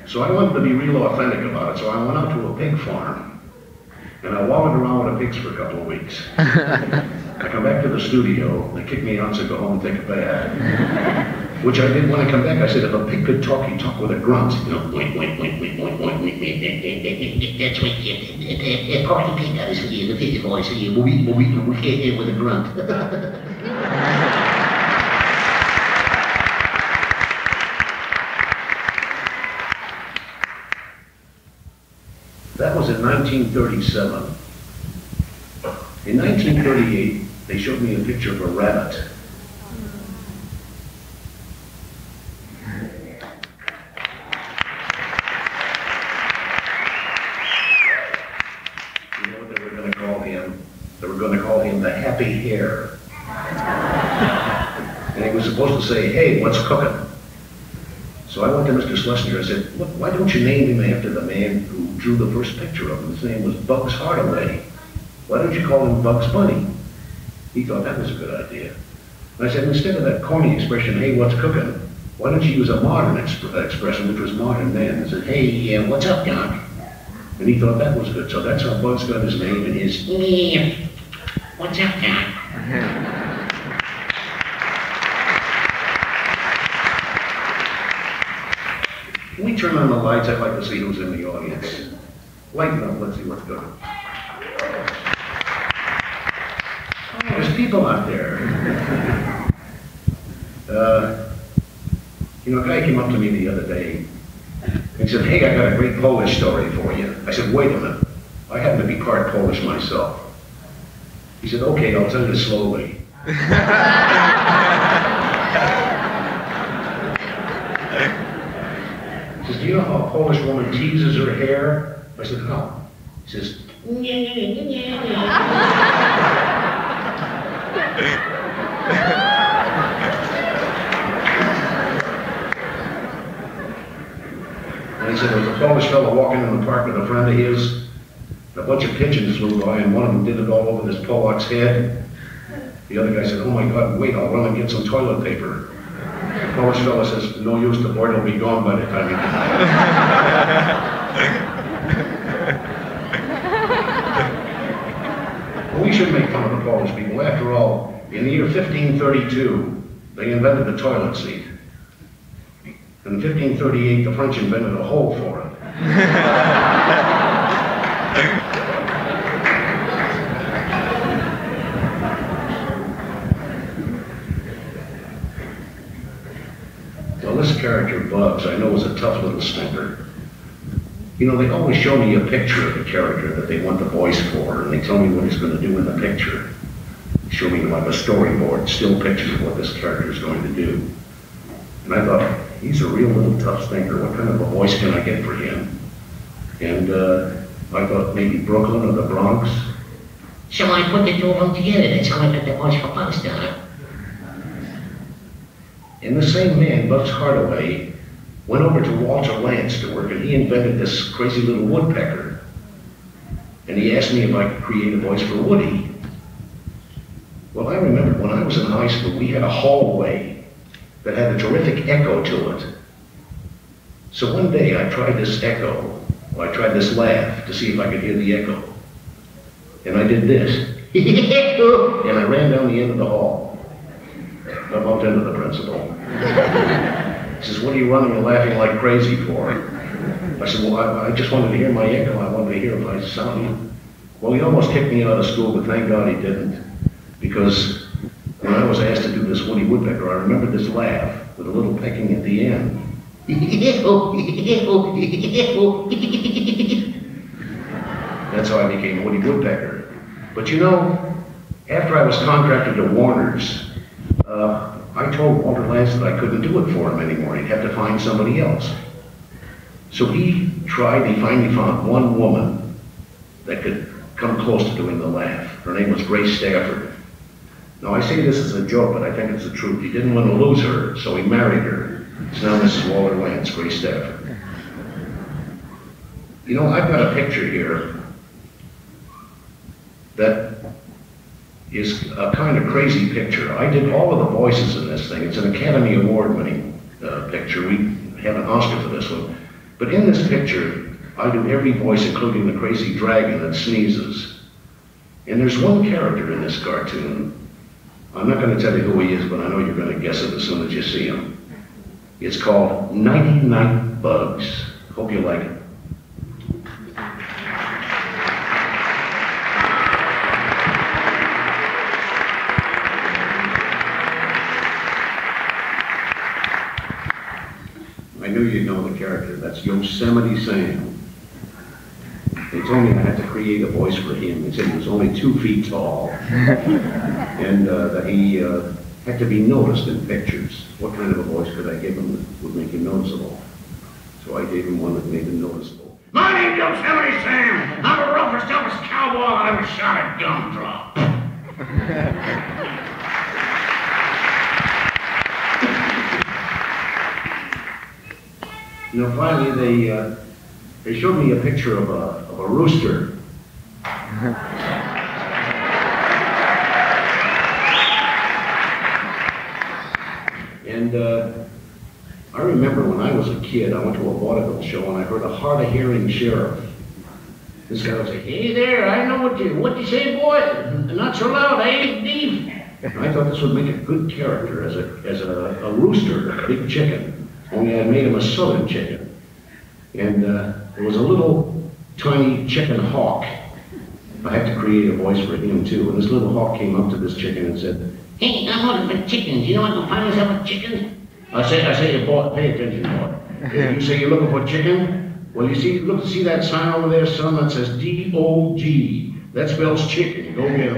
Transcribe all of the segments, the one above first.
So I wanted to be real authentic about it, so I went out to a pig farm, and I wallowed around with the pigs for a couple of weeks. I come back to the studio, they kicked me out and said, go home and take a bath. Which I did when I come back. I said, if a pig could talk, he'd talk with a grunt. You know, wait. That's what Porky Pig does with you, the pig voice, with a grunt. That was in 1937. In 1938, they showed me a picture of a rabbit. You know what they were going to call him? They were going to call him the Happy Hare. And he was supposed to say, hey, what's cooking? So I went to Mr. Schlesinger and said, look, why don't you name him after the man who drew the first picture of him? His name was Bugs Hardaway. Why don't you call him Bugs Bunny? He thought that was a good idea. And I said, instead of that corny expression, hey, what's cooking? Why don't you use a modern expression, which was modern then? I said, hey, what's up, Doc? And he thought that was good. So that's how Bugs got his name, and his, what's up, Doc? Can we turn on the lights? I'd like to see who's in the audience. Lighten up, let's see what's good. Oh, there's people out there. You know, a guy came up to me the other day. He said, hey, I got a great Polish story for you. I said, wait a minute. I happen to be part Polish myself. He said, okay, I'll tell you slowly. He says, do you know how a Polish woman teases her hair? I said, how? He says, and he said, there was a Polish fellow walking in the park with a friend of his. A bunch of pigeons flew by, and one of them did it all over this Pollock's head. The other guy said, oh my God, wait, I'll run and get some toilet paper. The Polish fellow says, no use, the board will be gone by the time you get back. Well, we should make fun of the Polish people. After all, in the year 1532, they invented the toilet seat. In 1538, the French invented a hole for it. Well, this character, Bugs, I know is a tough little stinker. You know, they always show me a picture of the character that they want the voice for, and they tell me what he's going to do in the picture. They show me like a storyboard, still pictures of what this character is going to do. And I thought, he's a real little tough stinker. What kind of a voice can I get for him? And I thought maybe Brooklyn or the Bronx. So I put the two of them together. That's how I got the voice for Bugs down. And the same man, Bugs Hardaway, went over to Walter Lantz to work, and he invented this crazy little woodpecker. And he asked me if I could create a voice for Woody. Well, I remember when I was in high school, we had a hallway that had a terrific echo to it. So one day I tried this echo, or I tried this laugh to see if I could hear the echo. And I did this. And I ran down the end of the hall. I bumped into the principal. He says, what are you running and laughing like crazy for? I said, well, I just wanted to hear my echo. I wanted to hear if I sounded. Well, he almost kicked me out of school, but thank God he didn't. Because when I was asked to do this Woody Woodpecker, I remember this laugh with a little pecking at the end. That's how I became Woody Woodpecker. But you know, after I was contracted to Warner's, I told Walter Lantz that I couldn't do it for him anymore. He'd have to find somebody else. So he finally found one woman that could come close to doing the laugh. Her name was Grace Stafford. Now I say this as a joke, but I think it's the truth. He didn't want to lose her, so he married her. It's now Mrs. Walter Lantz, Grace Stafford. You know, I've got a picture here that is a kind of crazy picture. I did all of the voices in this thing. It's an Academy Award winning picture. We have an Oscar for this one. But in this picture, I do every voice, including the crazy dragon that sneezes. And there's one character in this cartoon. I'm not going to tell you who he is, but I know you're going to guess it as soon as you see him. It's called Nighty Night Bugs. Hope you like it. I knew you'd know the character. That's Yosemite Sam. They told me I had to create a voice for him. They said he was only 2 feet tall. And that he had to be noticed in pictures. What kind of a voice could I give him that would make him noticeable? So I gave him one that made him noticeable. My name's Yosemite Sam. I'm a roughest, toughest cowboy I ever shot a gumdrop. You know, finally they showed me a picture of a rooster. And I remember when I was a kid, I went to a vaudeville show and I heard a hard-of-hearing sheriff. This guy would say, "Hey there, I know what you say, boy? Not so loud, eh, Steve?" And I thought this would make a good character as a rooster, a big chicken. Only I made him a southern chicken. And there was a little tiny chicken hawk. I had to create a voice for him too. And this little hawk came up to this chicken and said, "Hey, I'm looking for chickens. You know I can find myself a chicken?" I say, boy, pay attention, boy. You say you're looking for chicken? Well, look, see that sign over there, son, that says D-O-G. That spells chicken. Go get him.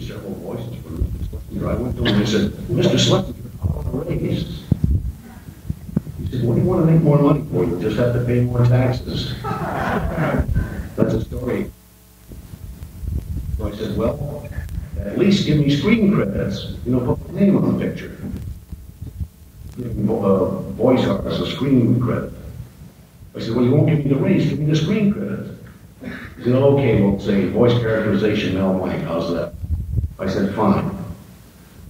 Several voices from Mr. Schlesinger. I went to him and I said, "Mr. Schlesinger, I want to raise." He said, "What do you want to make more money for? You just have to pay more taxes." That's a story. So I said, "Well, at least give me screen credits. You know, put my name on the picture. Give me voice artist a screen credit." I said, "Well, you won't give me the raise. Give me the screen credit." He said, "Okay, we'll say voice characterization Mel Blanc. How's that?" I said, "Fine."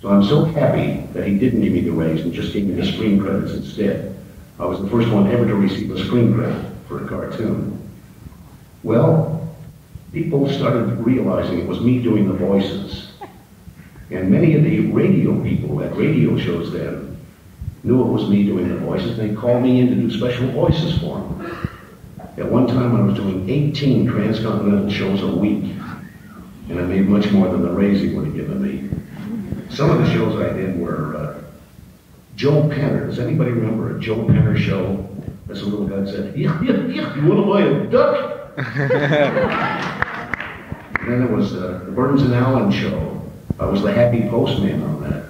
So I'm so happy that he didn't give me the raise and just gave me the screen credits instead. I was the first one ever to receive a screen credit for a cartoon. Well, people started realizing it was me doing the voices. And many of the radio people at radio shows then knew it was me doing the voices. They called me in to do special voices for them. At one time I was doing 18 transcontinental shows a week. And I made much more than the raise he would have given me. Some of the shows I did were Joe Penner. Does anybody remember a Joe Penner show? This little guy said, "You want to buy a duck?" And then there was the Burns and Allen show. I was the happy postman on that.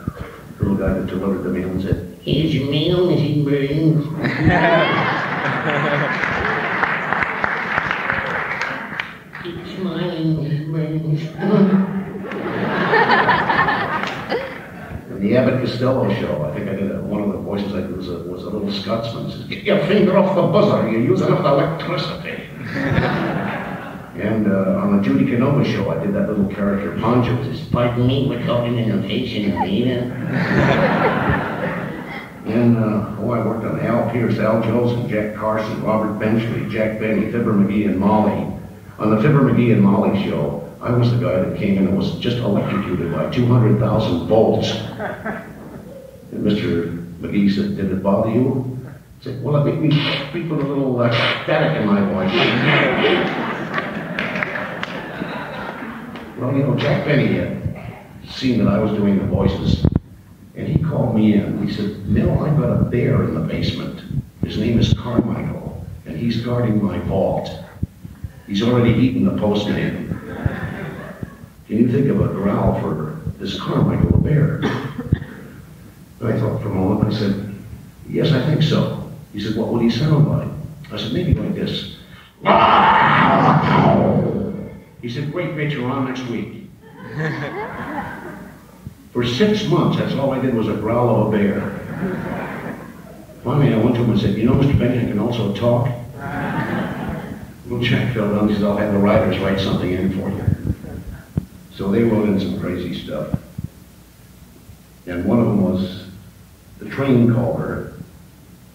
The little guy that delivered the mail and said, "Here's your mail, Mrs. Burns." Keep smiling, Mrs. Burns. And the Abbott Costello show, I think I did one of the voices I did was a little Scotsman. Says, "Get your finger off the buzzer, you're using up the electricity." And on the Judy Canova show, I did that little character, Poncho. Says, "Pardon me, we're talking in a patient, Nina." And, I worked on Al Pierce, Al Jolson, Jack Carson, Robert Benchley, Jack Benny, Fibber McGee, and Molly. On the Fibber McGee and Molly show, I was the guy that came in and was just electrocuted by 200,000 volts. And Mr. McGee said, "Did it bother you?" I said, "Well, it made me speak with a little static in my voice." Well, you know, Jack Benny had seen that I was doing the voices, and he called me in. He said, "Mel, I've got a bear in the basement. His name is Carmichael, and he's guarding my vault. He's already eaten the postman. Can you think of a growl for this Carmichael, a bear?" And I thought for a moment. I said, "Yes, I think so." He said, "What would he sound like?" I said, "Maybe like this." He said, "Great, mate, you're on next week." For 6 months, that's all I did was a growl of a bear. Finally, I went to him and said, "You know, Mr. Benny, I can also talk." Little Jack fell down. He said, "I'll have the writers write something in for you." So they wrote in some crazy stuff. And one of them was the train caller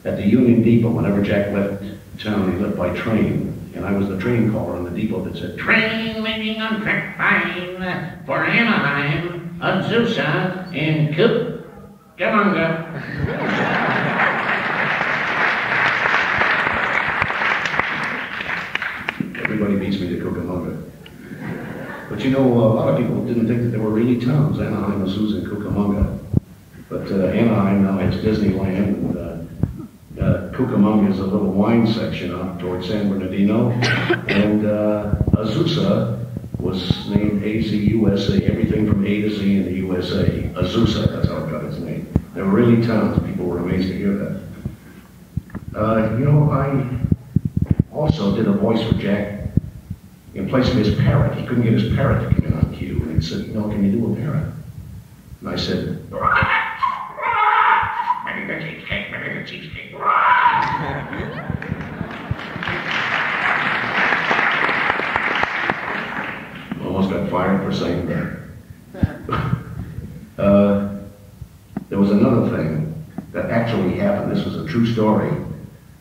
at the Union Depot. Whenever Jack left town, he left by train. And I was the train caller on the depot that said, "Train leaving on track 5 for Anaheim, Azusa, and Cucamonga." Everybody beats me to Cucamonga. But you know, a lot of people didn't think that there were really towns, Anaheim, Azusa, and Cucamonga. But Anaheim now has Disneyland, and Cucamonga is a little wine section out towards San Bernardino. And Azusa was named AZUSA, everything from A to Z in the USA. Azusa, that's how it got its name. There were really towns. People were amazed to hear that. You know, I also did a voice for Jack in place of his parrot. He couldn't get his parrot to come in on cue. And he said, "You know, can you do a parrot?" And I said, almost got fired for saying that. There was another thing that actually happened. This was a true story.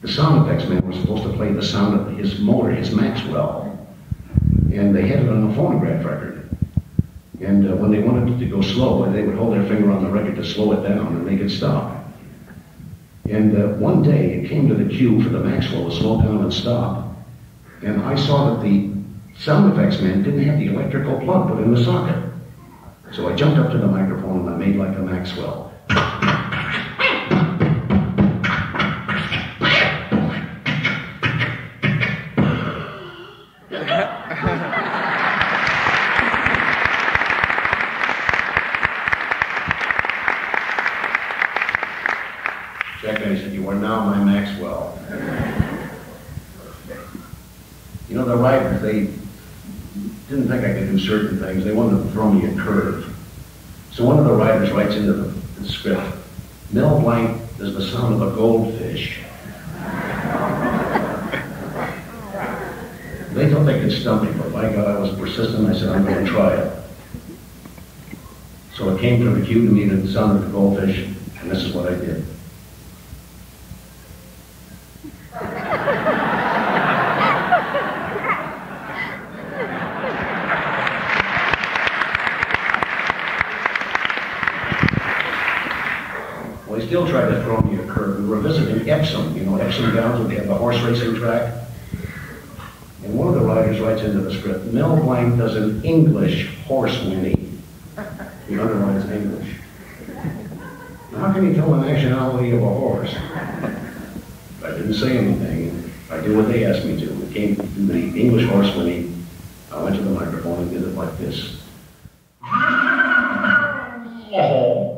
The sound effects man was supposed to play the sound of his motor, his Maxwell, and they had it on a phonograph record. And when they wanted it to go slow, they would hold their finger on the record to slow it down and make it stop. And one day it came to the cue for the Maxwell to slow down and stop, and I saw that the sound effects man didn't have the electrical plug put in the socket. So I jumped up to the microphone and I made like a Maxwell. Jack, I said, "You are now my Maxwell." You know, the writers, they didn't think I could do certain things. They wanted to throw me a curve. So one of the writers writes into the script, "Mel Blanc is the sound of a goldfish." They thought they could stump me, but by God, I was persistent. I said, "I'm going to try it." So it came from the cue to me the sound of the goldfish, and this is what I did. Well, he still tried to throw me a curve. We were visiting Epsom, you know, Epsom Downs, where they have the horse racing track. And one of the writers writes into the script, "Mel Blanc does an English horse whinny." He underlines English. Now, how can you tell the nationality of a horse? I didn't say anything. I did what they asked me to. It came to the English horse whinny. I went to the microphone and did it like this. Oh.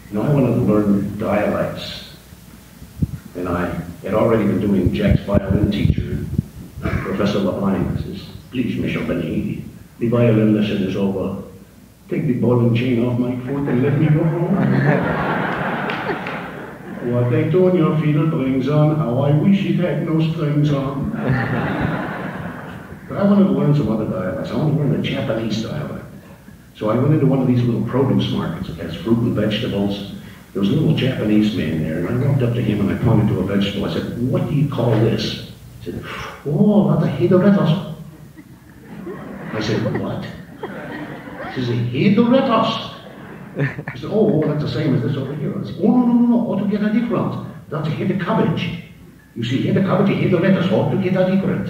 You know, I wanted to learn dialects, and I had already been doing Jack's violin teacher, Professor Levine. Says, "Please, Mr. Benny, the violin lesson is over. Take the ball and chain off my foot and let me go home." What a tone your fiddle brings on, how I wish it had no strings on. But I wanted to learn some other dialects. I wanted to learn the Japanese dialect. So I went into one of these little produce markets that has fruit and vegetables. There was a little Japanese man there, and I walked up to him and I pointed to a vegetable. I said, "What do you call this?" He said, "Oh, that's a hedoretos." I said, "What?" He said, "Hedoretos." I said, "Oh, that's the same as this over here." I said, "Oh, no, altogether different. That's a head of cabbage. You see, head of cabbage, hedoretos, altogether different."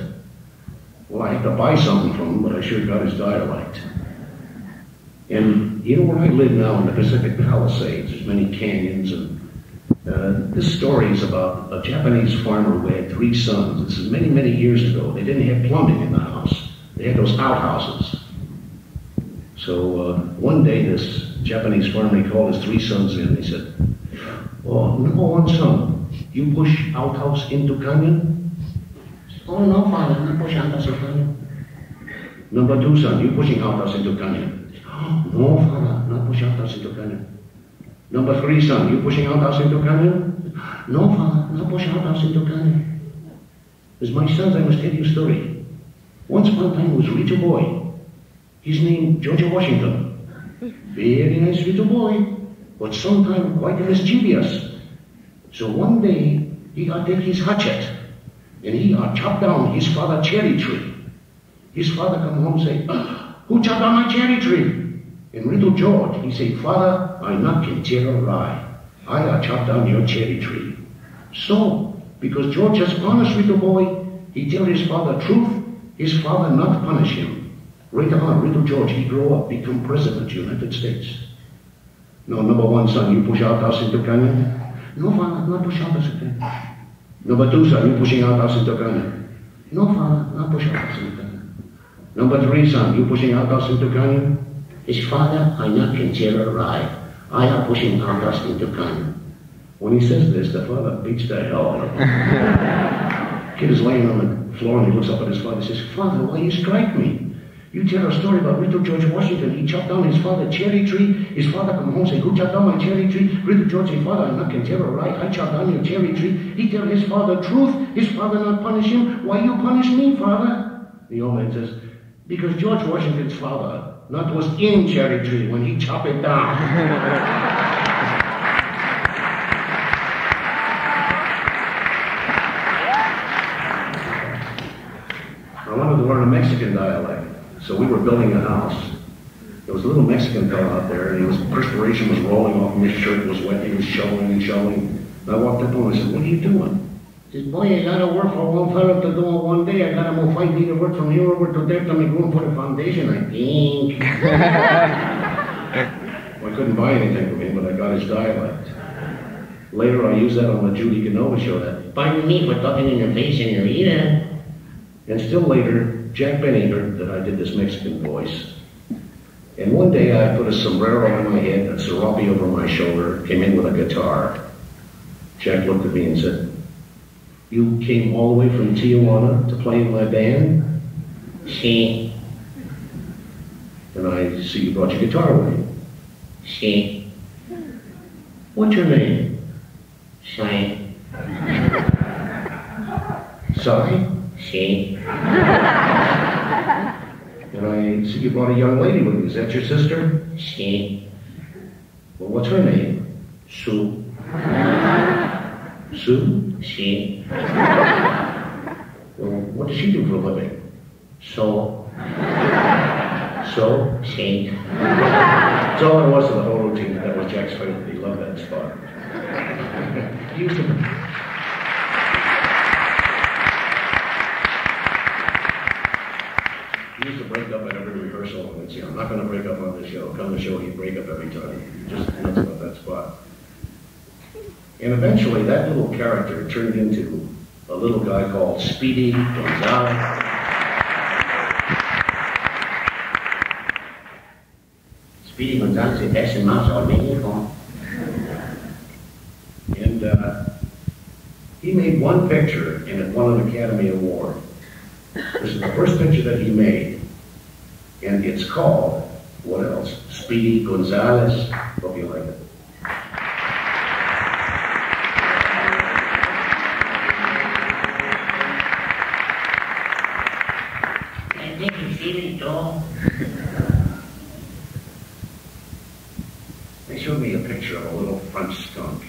Well, I had to buy something from him, but I sure got his dialect. And you know where I live now in the Pacific Palisades, there's many canyons, and this story is about a Japanese farmer who had 3 sons. This is many, many years ago. They didn't have plumbing in the house. They had those outhouses. So one day this Japanese farmer, he called his 3 sons in. He said, "Oh, number 1 son, you push outhouse into canyon?" "Oh, no, father, not push outhouse into canyon." "Number 2 son, you pushing outhouse into canyon?" "No, father, not push outhouse into canyon." "Number 3 son, you pushing outhouse into canyon?" "No, father, not push outhouse into canyon." As my sons, I must tell you a story. Once upon a time was a little boy. His name, George Washington. Very nice little boy, but sometimes quite mischievous. So one day, he take his hatchet, and he chopped down his father's cherry tree. His father come home and say, who chopped down my cherry tree? And little George, he say, Father, I not can tear a rye. I chopped down your cherry tree. So, because George is honest little boy, he tell his father truth, his father not punish him. Later on, little George, he grow up, become president of the United States. No, number one, son, you push out us into canyon? No, father, not push out us into canyon. Number two, son, you pushing out us into canyon? No, father, not push out us into canyon. Number three, son, you pushing out us into canyon? His father, I not can tear a rye. I am pushing out us into canyon. When he says this, the father beats the hell out of him. Kid is laying on the floor and he looks up at his father and says, Father, why you strike me? You tell a story about little George Washington. He chopped down his father's cherry tree. His father come home and say, who chopped down my cherry tree? Little George say, Father, I'm not can tell her right. I chopped down your cherry tree. He tell his father truth. His father not punish him. Why you punish me, father? The old man says, because George Washington's father not was in cherry tree when he chopped it down. I wanted to learn a Mexican dialect. So we were building a house. There was a little Mexican fellow out there, and perspiration was rolling off him. His shirt was wet. He was shoveling and shoveling. And I walked up to him and I said, what are you doing? He said, boy, I got to work for one fellow to do it one day. I got to move 5 feet of work from here over to there to make room for the foundation, I think. Well, I couldn't buy anything from him, but I got his dialect. Later, I used that on the Judy Canova show. That, pardon me for talking in your face, senorita. And still later, Jack Benny heard that I did this Mexican voice. And one day I put a sombrero on my head, a serape over my shoulder, came in with a guitar. Jack looked at me and said, you came all the way from Tijuana to play in my band? Si. And I see you brought your guitar with you. Si. What's your name? Si. Sorry? Si. And I see you brought a young lady with you. Is that your sister? Si. Well, what's her name? Sue. Sue? Si. Well, what does she do for a living? So. So? Si. That's all there was to the whole routine. That was Jack's favorite. He loved that spot. He used to... He used to break up at every rehearsal and say, I'm not going to break up on the show. Come to the show, he'd break up every time. He just nuts about that spot. And eventually, that little character turned into a little guy called Speedy Gonzalez. Speedy Gonzalez is best in Mouse Mexico. And he made one picture and it won an Academy Award. This is the first picture that he made, and it's called, what else? Speedy Gonzalez. Hope you like it. I think you see it all. They showed me a picture of a little French skunk.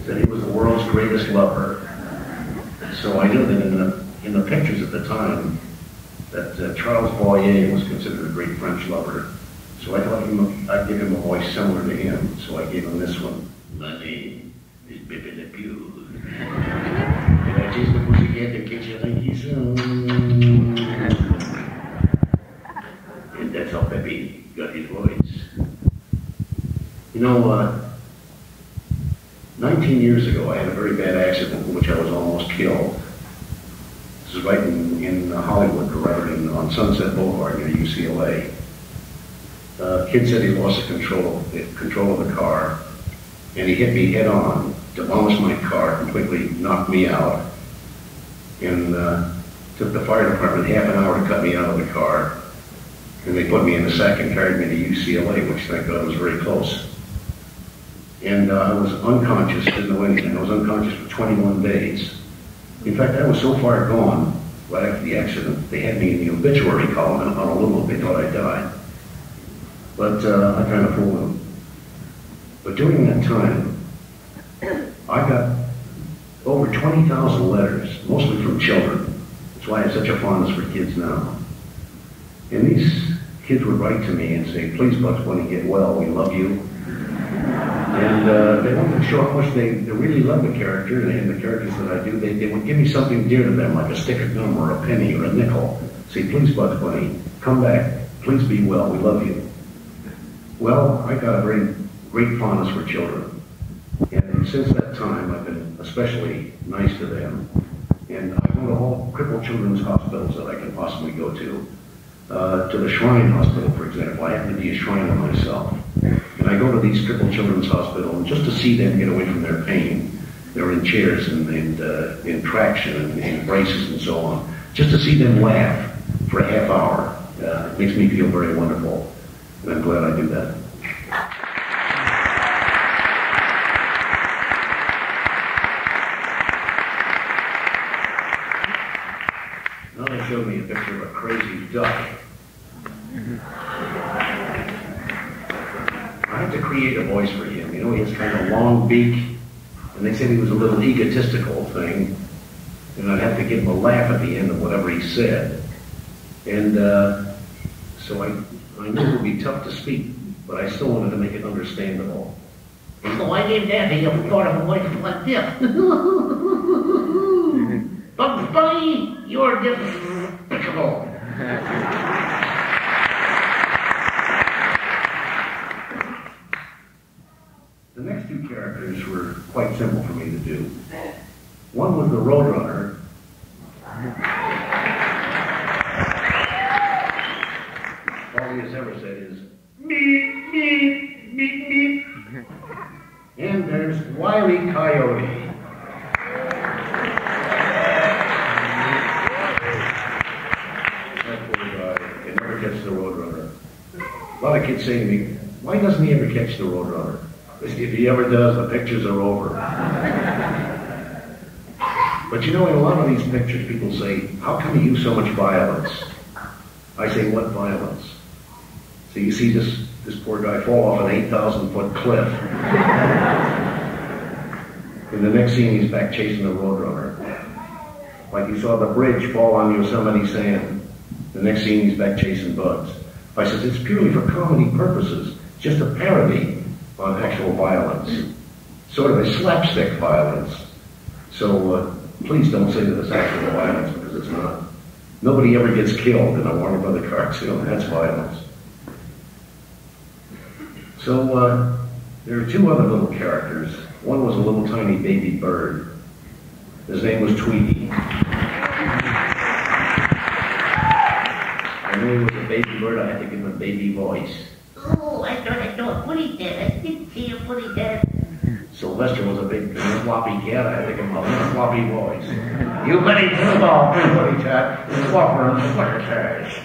Said he was the world's greatest lover. So I knew that in the pictures at the time that Charles Boyer was considered a great French lover. So I thought I'd give him a voice similar to him. So I gave him this one. My name is Pepe Le Pew. And I chased the pussycat and catch you like he's And that's how Pepe got his voice. You know, 19 years ago, I had a very bad accident in which I was almost killed. This is right in Hollywood, rather than on Sunset Boulevard near UCLA. Kid said he lost control of the car, and he hit me head on, demolished my car, completely knocked me out, and took the fire department half an hour to cut me out of the car. And they put me in a sack and carried me to UCLA, which thank God was very close. And I was unconscious, didn't know anything. I was unconscious unconscious for 21 days. In fact, I was so far gone, right after the accident, they had me in the obituary column in Honolulu. They thought I died. But I kind of fooled them. But during that time, I got over 20,000 letters, mostly from children. That's why I have such a fondness for kids now. And these kids would write to me and say, please, Bugs Bunny, get well, we love you. And they wanted to show how much they really love the character and the characters that I do. They would give me something dear to them, like a stick of gum or a penny or a nickel. Say, please, Bugs Bunny, come back. Please be well, we love you. Well, I got a very great fondness for children. And since that time, I've been especially nice to them. And I go to all crippled children's hospitals that I can possibly go to. To the Shrine Hospital, for example. I happen to be a Shriner myself. And I go to these crippled children's hospital and just to see them get away from their pain. They're in chairs and in traction and in braces and so on. Just to see them laugh for a half hour makes me feel very wonderful. And I'm glad I do that. Now they showed me a picture of a crazy duck. I had to create a voice for him. You know, he has kind of a long beak, and they said he was a little egotistical thing, and I'd have to give him a laugh at the end of whatever he said. And so I knew it would be tough to speak, but I still wanted to make it understandable. And so I gave Daddy a thought of a voice like this. Bugs Bunny, you're despicable. The next two characters were quite simple for me to do. One was the Roadrunner. All he has ever said is, beep, beep, beep, beep. And there's Wile E. Coyote. That poor guy, he never gets the Roadrunner. A lot of kids say to me, why doesn't he ever catch the Roadrunner? If he ever does, the pictures are over. But you know, in a lot of these pictures, people say, how come you use so much violence? I say, what violence? So you see this poor guy fall off an 8,000-foot cliff. In the next scene, he's back chasing the Roadrunner. Like you saw the bridge fall on Yosemite Sam. The next scene, he's back chasing bugs. I said, it's purely for comedy purposes. Just a parody on actual violence, sort of a slapstick violence. So please don't say that it's actual violence, because it's not. Nobody ever gets killed in a Warner Brother cartoon. That's violence. So there are two other little characters. One was a little tiny baby bird. His name was Tweety. I knew he was a baby bird. I had to give him a baby voice. Oh, I thought Woody did. I didn't see a Woody did. Sylvester was a big floppy cat. I had to give him a little floppy voice. You better to the ball, Woody cat. Flopper and the flicker cash.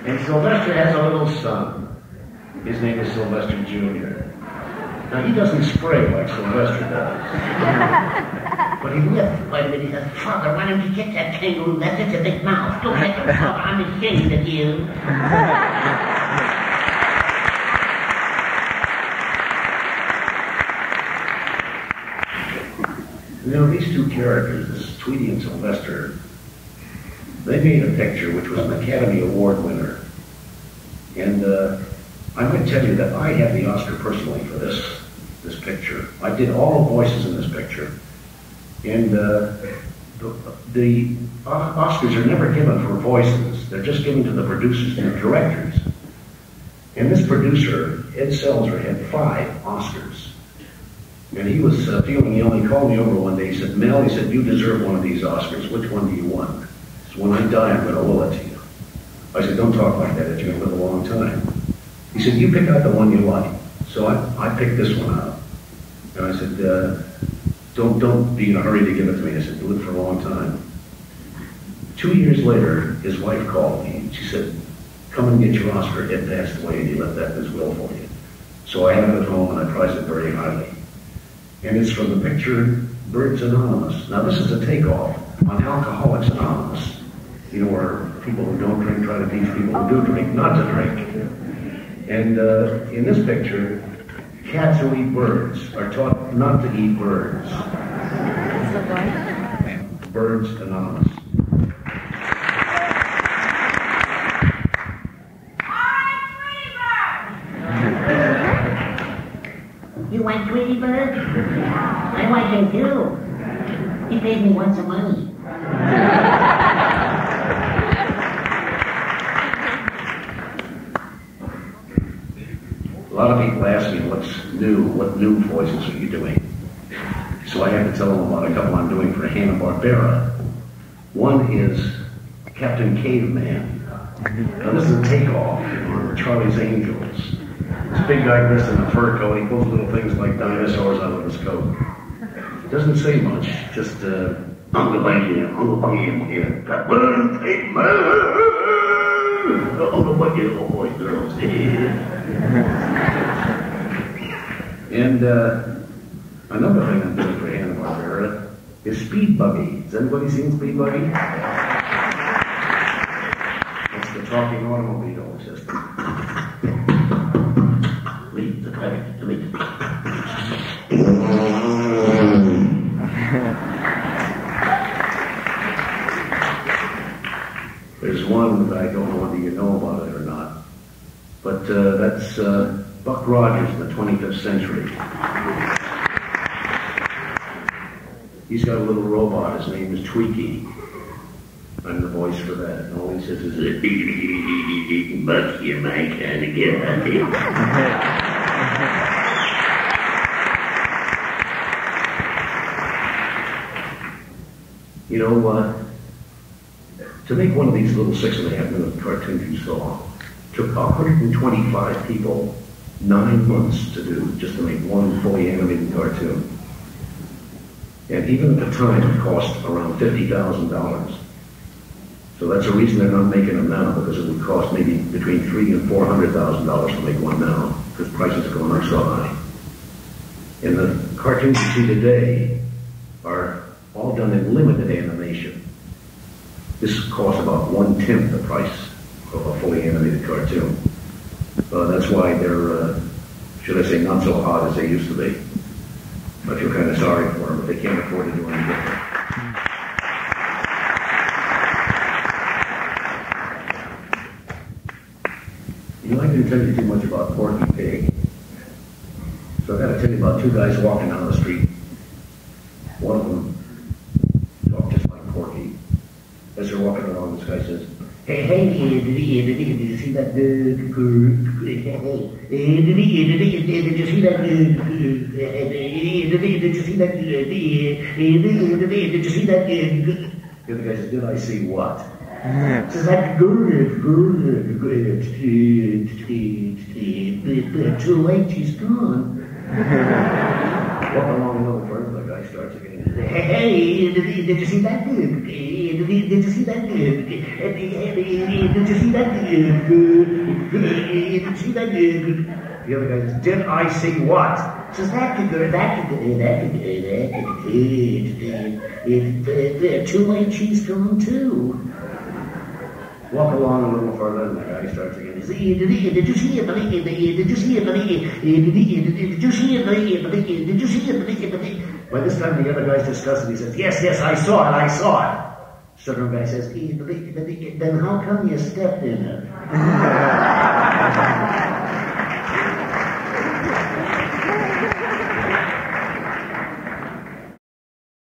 And Sylvester has a little son. His name is Sylvester Jr. Now he doesn't spray like Sylvester does. But he lifts quite a bit. He says, Father, why don't you get that kangaroo? That's such a big mouth. Don't make him, Father. I'm ashamed of you. You know, these two characters, this Tweety and Sylvester, they made a picture which was an Academy Award winner. And I might tell you that I had the Oscar personally for this picture. I did all the voices in this picture. And the Oscars are never given for voices. They're just given to the producers and the directors. And this producer, Ed Selzer, had 5 Oscars. And he was feeling ill. He called me over one day. He said, Mel, he said, you deserve one of these Oscars. Which one do you want? So when I die, I'm going to will it to you. I said, don't talk like that. You're going to live a long time. He said, you pick out the one you like. So I picked this one out. And I said, don't be in a hurry to give it to me. I said, do it for a long time. 2 years later, his wife called me. She said, come and get your Oscar. Ed passed away and he left that in his will for you. So I have it at home and I prize it very highly. And it's from the picture Birds Anonymous. Now this is a takeoff on Alcoholics Anonymous. You know, where people who don't drink try to teach people who do drink not to drink. And in this picture, cats who eat birds are taught not to eat birds. Birds Anonymous. You want Tweety Bird? I like him too. He paid me once some money. A lot of people ask me what's new, what new voices are you doing? So I have to tell them about a couple I'm doing for Hanna-Barbera. One is Captain Caveman. Now this is a takeoff on Charlie's Angels. This big guy dressed in a fur coat, he pulls little things like dinosaurs out of his coat. It doesn't say much, just Uncle Bunny, Uncle Bunny, Captain Caveman, Uncle Bunny, little boy, girls, And another thing I'm doing for Hanna-Barbera is Speed Buggy. Has anybody seen Speed Buggy? It's the talking automobile. It's just lead the traffic to me. There's one that I don't know whether you know about it or not, but that's Buck Rogers in the 25th century. He's got a little robot, his name is Tweaky. I'm the voice for that, and all he says is, Buck, you're my kind of guy. You know, to make one of these little 6.5-minute cartoons you saw, took 125 people 9 months to do, just to make one fully animated cartoon. And even at the time, it cost around $50,000. So that's the reason they're not making them now, because it would cost maybe between $300,000 and $400,000 to make one now, because prices are going up so high. And the cartoons you see today are all done in limited animation. This costs about 1/10 the price of a fully animated cartoon. That's why they're, should I say, not so hot as they used to be. I feel kind of sorry for them, but they can't afford to do any different. You know, I didn't tell you too much about Porky Pig. So I've got to tell you about two guys walking down the street. One of them talked just like Porky. As they're walking along, this guy says, "Hey, did you see that? Did you see that? Did you see that? Did you see that?" The other guy says, "Did I see what?" Says that good. Too late, she's gone. Walk along a little further, the guy starts again. "Hey, did you see that? Did you see that? Did you see that? Did you see that?" The other guy says, "Did I see what?" Says that too late, she's gone too. Walk along a little further, and the guy starts again. Did you see it? Did you see it? Did you see it? Did you see it? By this time, the other guy's disgusted. He says, yes, I saw it. Southern guy says, "Then how come you stepped in it?"